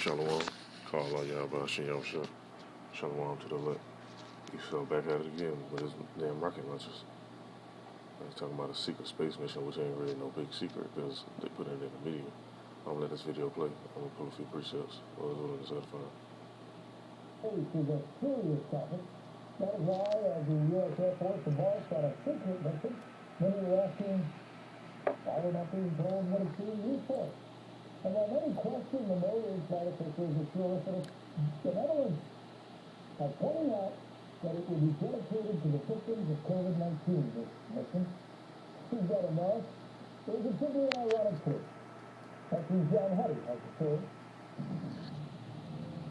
Shalom. Call all y'all about Shin Shut. Shalom to the left. You so back at it again with his damn rocket launchers. He's talking about a secret space mission, which ain't really no big secret because they put it in the media. I'm gonna let this video play. I'm gonna pull a few precepts. What was doing this other fine. To the serious topic. That is why, as the U.S. Air Force embarks on a secret mission, many are asking why we're not being told what it's being used for. And while many question the motives, flight officials assure us that it's benevolent by pointing out that it will be dedicated to the victims of COVID-19. This mission, you've got to know, there's a simply ironic truth. That's who John Huddy has the story.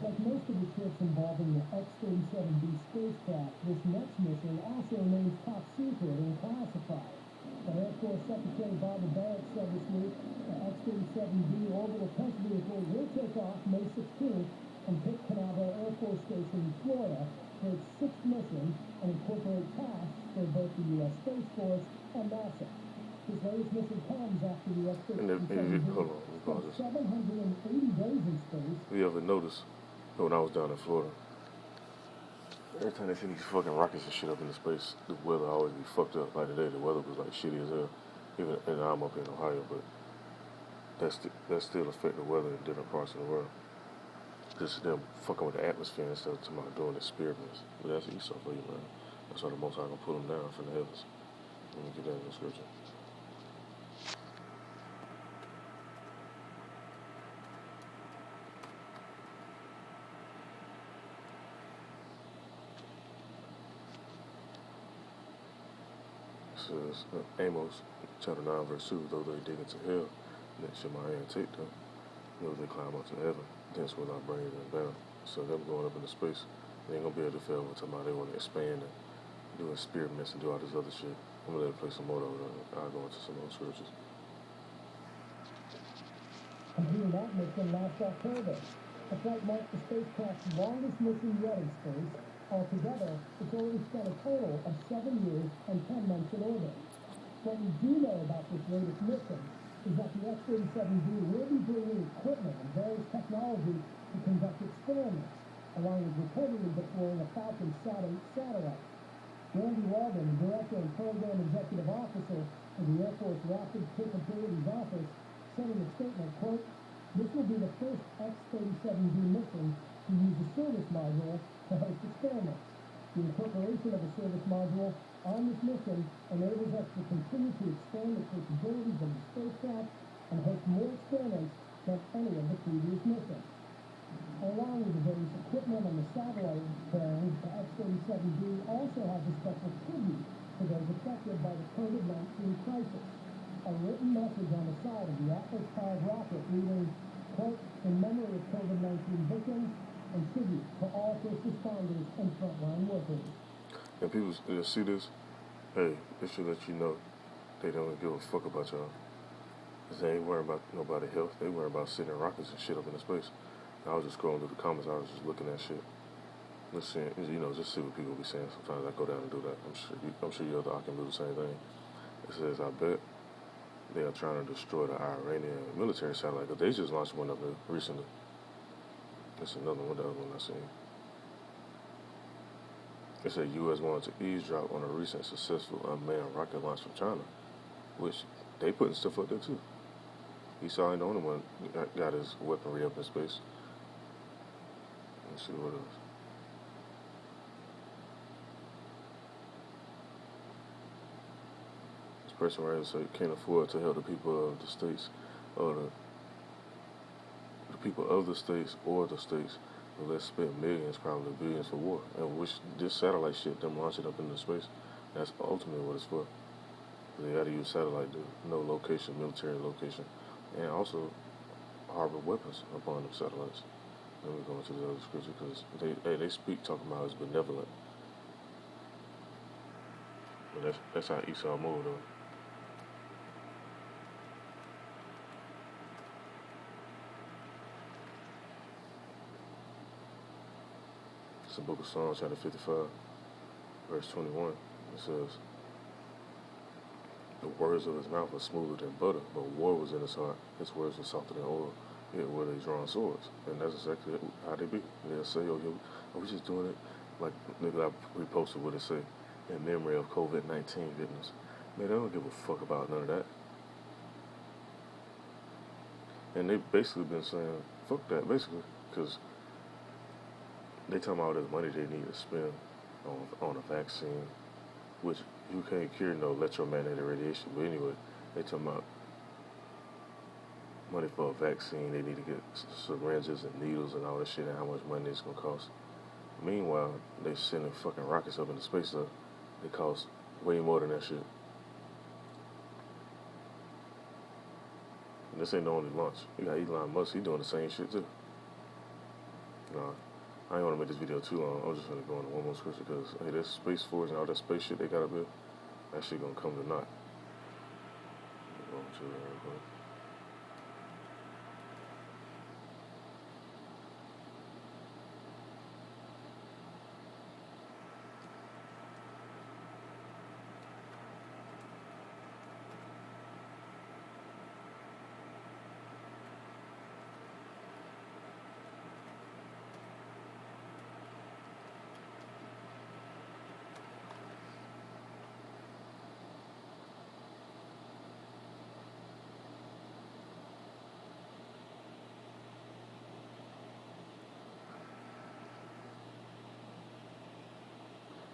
Like most of the trips involving the X-37B spacecraft, this next mission also remains top secret and classified. Air Force Secretary Barbara Barrett said this week the X-37B orbital test vehicle will take off May 16th from Cape Canaveral Air Force Station in Florida for its sixth mission and incorporate tasks for both the U.S. Space Force and NASA. This latest mission comes after the X-37B spent 780 days in space. You ever notice when I was down in Florida, every time they see these fucking rockets and shit up in the space, the weather always be fucked up. Like today, the weather was like shitty as hell. Even and I'm up in Ohio, but that still affect the weather in different parts of the world. Just them fucking with the atmosphere and stuff to my doing experiments. But that's Esau for you, man. That's why the Most High gonna pull them down from the heavens. Let me get that in the scripture. Says Amos chapter 9 verse 2, though they dig into hell, then shall my hand take them, though they climb up to heaven, thence will I bring them down. So them going up into space, they ain't gonna be able to fail when talking about they want to expand and do experiments and do all this other shit. I'm gonna let it play some more though, I'll go into some more scriptures. Completing that mission last October. The flight marked the spacecraft's longest mission yet in space. Altogether, it's already spent a total of 7 years and 10 months in orbit. What we do know about this latest mission is that the X-37B will be bringing equipment and various technology to conduct experiments, along with reportedly deploying a Falcon satellite. Randy Walden, the Director and Program Executive Officer of the Air Force Rapid Capabilities Office, said in a statement, quote, "This will be the first X-37B mission to use a service module to host experiments. The incorporation of a service module on this mission enables us to continue to expand the capabilities of the spacecraft and host more experiments than any of the previous missions." Along with the various equipment and the satellite bearings, the X-37B also has a special tribute to those affected by the COVID-19 crisis. A written message on the side of the Atlas-powered rocket reading, quote, "In memory of COVID-19 victims and tribute to all first responders and frontline workers." And people see this, hey, this should let you know they don't give a fuck about y'all. Cause they ain't worrying about nobody's health. They worrying about sitting in rockets and shit up into space. And I was just scrolling through the comments. I was just looking at shit. Listening, just see what people be saying. Sometimes I go down and do that. I'm sure you other can do the same thing. It says, I bet they are trying to destroy the Iranian military satellite. Cause they just launched one up there recently. It's another one, the other one I seen. It said U.S. wanted to eavesdrop on a recent successful unmanned rocket launch from China, which they putting stuff up there too. Esau ain't the only one got his weaponry up in space. Let's see what else. This person right here said can't afford to help the people of the states or the people of the states or the states. But let's spend millions, probably billions for war. And which this satellite shit, them launch it up into space, that's ultimately what it's for. They gotta use satellite to know location, military location, and also harbor weapons upon them satellites. Let me go into the other scripture because they speak talking about it's benevolent. But that's how Esau moved though. It's the book of Psalms, chapter 55, verse 21. It says, the words of his mouth are smoother than butter, but war was in his heart. His words were softer than oil. where they drawing swords, and that's exactly how they be. They'll say, "Oh, we just doing it." Like nigga, I reposted what it say in memory of COVID-19 victims. Man, they don't give a fuck about none of that. And they basically been saying, "Fuck that," basically, because they talking about all this money they need to spend on a vaccine, which you can't cure no electromagnetic radiation. But anyway, they talking about money for a vaccine. They need to get syringes and needles and all that shit, and how much money it's gonna cost. Meanwhile, they sending fucking rockets up into space stuff. They cost way more than that shit. And this ain't the only launch. You got Elon Musk. He doing the same shit too. I ain't want to make this video too long. I was just gonna go into one more scripture because hey, this Space Force and all that space shit they got up there, that shit gonna come to naught.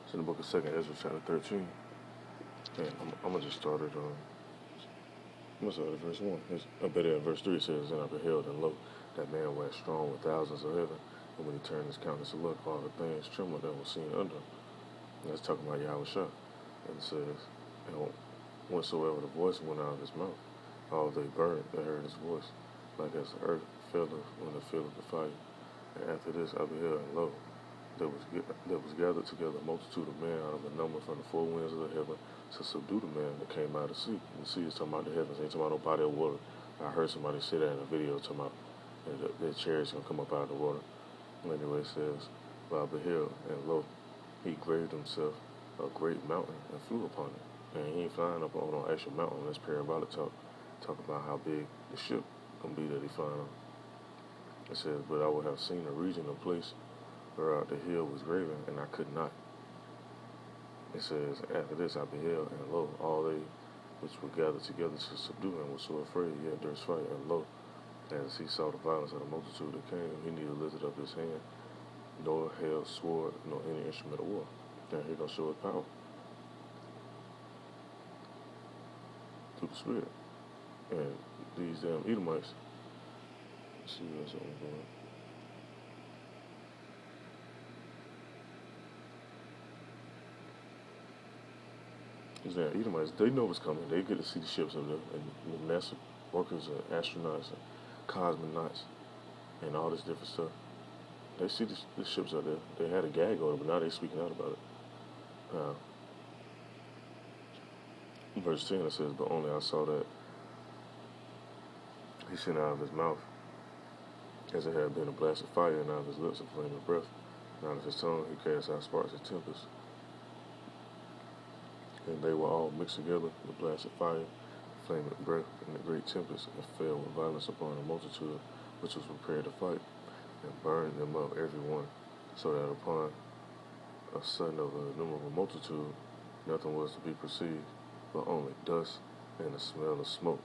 It's in the book of 2nd Ezra, chapter 13. And I'm gonna just start it on. I'm gonna start at verse 1. I bet at verse 3 it says, "And I beheld, and lo, that man went strong with thousands of heaven. And when he turned his countenance to look, all the things trembled that was seen under him." And that's talking about Yahweh Shah. And it says, "And whensoever the voice went out of his mouth, all they burned that heard his voice, like as the earth filleth when it filleth the fire. And after this I beheld, and lo, there was gathered together a multitude of men out of the number from the four winds of the heaven to subdue the man that came out of the sea." And the sea is talking about the heavens, ain't talking about no body of water. I heard somebody say that in a video talking about their chariots gonna come up out of the water. And anyway, it says, "But I beheld, and lo, he graved himself a great mountain and flew upon it." And he ain't flying up on no actual mountain. That's parabolic talk about how big the ship gonna be that he flying on. It says, "But I would have seen a region of place whereout the hill was graven, and I could not." It says, "After this I beheld, and lo, all they which were gathered together to subdue him were so afraid, yet durst fight. And lo, as he saw the violence of the multitude that came, he neither lifted up his hand, nor held sword, nor any instrument of war." And he gonna show his power through the Spirit. And these damn Edomites, let's see what's going on. These damn Edomites, they know what's coming. They get to see the ships up there, and the NASA workers and astronauts and cosmonauts and all this different stuff. They see the ships out there. They had a gag on it, but now they're speaking out about it. Verse 10 it says, "But only I saw that he sent out of his mouth as it had been a blast of fire, and out of his lips a flame of breath, and out of his tongue he cast out sparks of tempest. And they were all mixed together, the blast of fire, the flame of breath, and the great tempest, and fell with violence upon a multitude which was prepared to fight, and burned them up every one, so that upon a sudden of an innumerable multitude nothing was to be perceived, but only dust and the smell of smoke.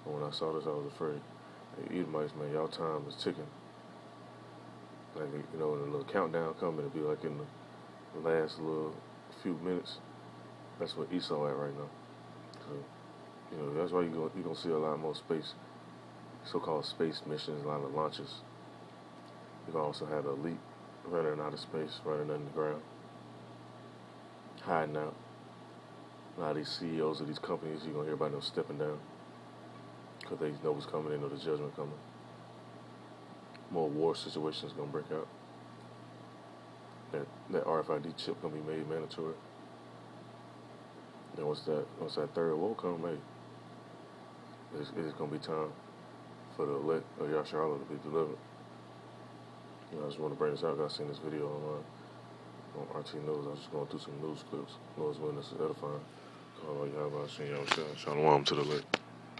And when I saw this, I was afraid." Hey, Edomites, man, y'all time is ticking. Like, when a little countdown coming, it'll be like in the last little few minutes. That's what Esau at right now. So, that's why you're gonna see a lot more space, so-called space missions, a lot of launches. You're gonna also have the elite running out of space, running underground, hiding out. A lot of these CEOs of these companies, you're gonna hear about them stepping down because they know what's coming, they know the judgment coming. More war situations gonna break out. That RFID chip gonna be made mandatory. And once that third war come, hey, it's gonna be time for the elect of Yasharala to be delivered. I just want to bring this out. I seen this video online on RT News. I was just going through some news clips. Lord's willing, this is edifying. Call all y'all about Shalom to the elect.